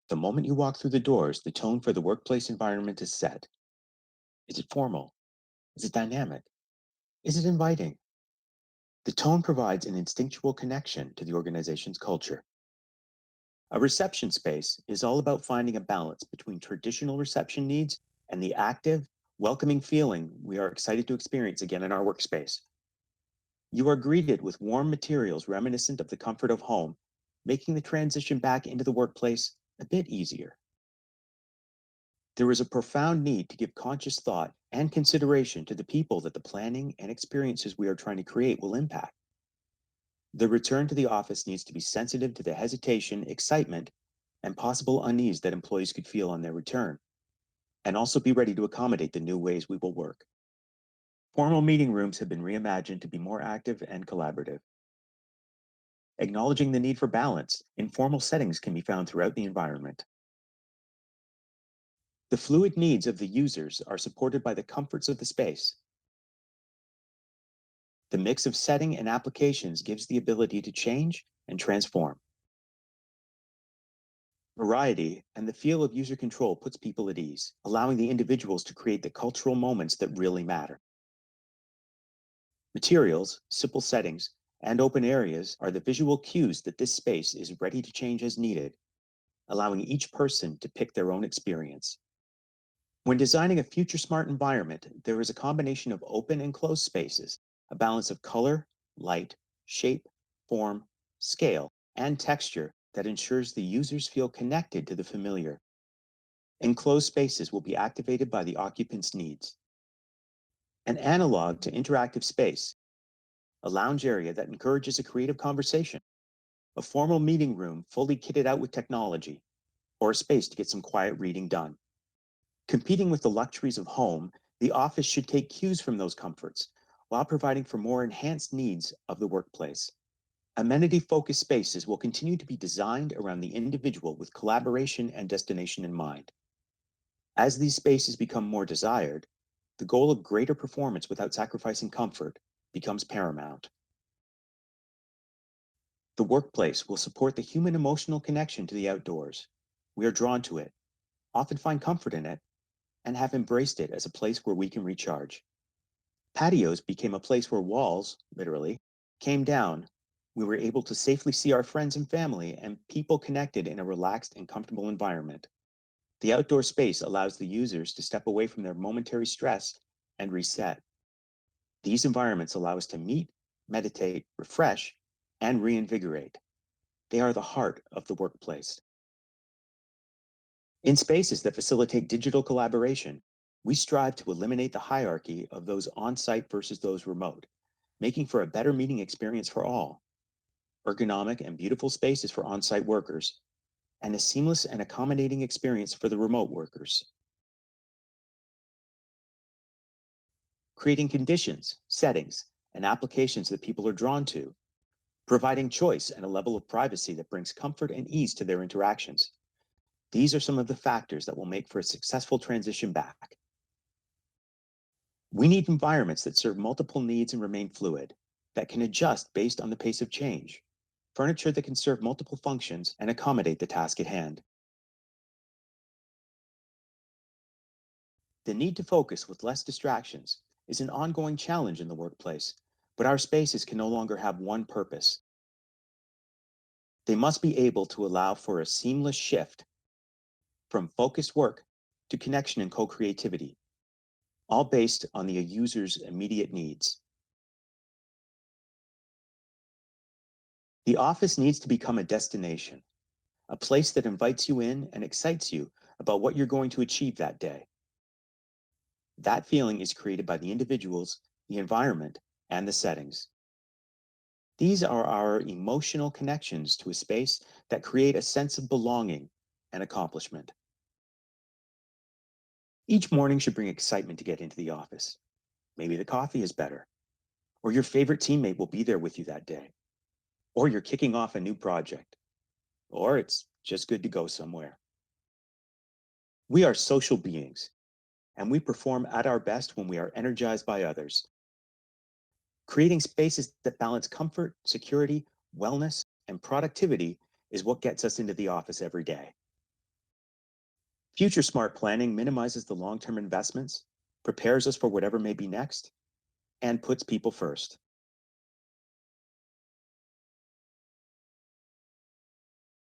The moment you walk through the doors, the tone for the workplace environment is set. Is it formal? Is it dynamic? Is it inviting? The tone provides an instinctual connection to the organization's culture. A reception space is all about finding a balance between traditional reception needs and the active, welcoming feeling we are excited to experience again in our workspace. You are greeted with warm materials reminiscent of the comfort of home, making the transition back into the workplace a bit easier. There is a profound need to give conscious thought and consideration to the people that the planning and experiences we are trying to create will impact. The return to the office needs to be sensitive to the hesitation, excitement, and possible unease that employees could feel on their return, and also be ready to accommodate the new ways we will work. Formal meeting rooms have been reimagined to be more active and collaborative. Acknowledging the need for balance, informal settings can be found throughout the environment. The fluid needs of the users are supported by the comforts of the space. The mix of setting and applications gives the ability to change and transform. Variety and the feel of user control puts people at ease, allowing the individuals to create the cultural moments that really matter. Materials, simple settings, and open areas are the visual cues that this space is ready to change as needed, allowing each person to pick their own experience. When designing a future smart environment, there is a combination of open and closed spaces, a balance of color, light, shape, form, scale, and texture that ensures the users feel connected to the familiar. Enclosed spaces will be activated by the occupant's needs. An analog to interactive space, a lounge area that encourages a creative conversation, a formal meeting room fully kitted out with technology, or a space to get some quiet reading done. Competing with the luxuries of home, the office should take cues from those comforts while providing for more enhanced needs of the workplace. Amenity-focused spaces will continue to be designed around the individual with collaboration and destination in mind. As these spaces become more desired, the goal of greater performance without sacrificing comfort becomes paramount. The workplace will support the human emotional connection to the outdoors. We are drawn to it, often find comfort in it, and have embraced it as a place where we can recharge. Patios became a place where walls, literally, came down. We were able to safely see our friends and family and people connected in a relaxed and comfortable environment. The outdoor space allows the users to step away from their momentary stress and reset. These environments allow us to meet, meditate, refresh, and reinvigorate. They are the heart of the workplace. In spaces that facilitate digital collaboration, we strive to eliminate the hierarchy of those on-site versus those remote, making for a better meeting experience for all. Ergonomic and beautiful spaces for on-site workers, and a seamless and accommodating experience for the remote workers. Creating conditions, settings, and applications that people are drawn to, providing choice and a level of privacy that brings comfort and ease to their interactions. These are some of the factors that will make for a successful transition back. We need environments that serve multiple needs and remain fluid, that can adjust based on the pace of change, furniture that can serve multiple functions and accommodate the task at hand. The need to focus with less distractions is an ongoing challenge in the workplace, but our spaces can no longer have one purpose. They must be able to allow for a seamless shift from focused work to connection and co-creativity, all based on the user's immediate needs. The office needs to become a destination, a place that invites you in and excites you about what you're going to achieve that day. That feeling is created by the individuals, the environment, and the settings. These are our emotional connections to a space that create a sense of belonging and accomplishment. Each morning should bring excitement to get into the office. Maybe the coffee is better, or your favorite teammate will be there with you that day, or you're kicking off a new project, or it's just good to go somewhere. We are social beings, and we perform at our best when we are energized by others. Creating spaces that balance comfort, security, wellness, and productivity is what gets us into the office every day. Future smart planning minimizes the long-term investments, prepares us for whatever may be next, and puts people first.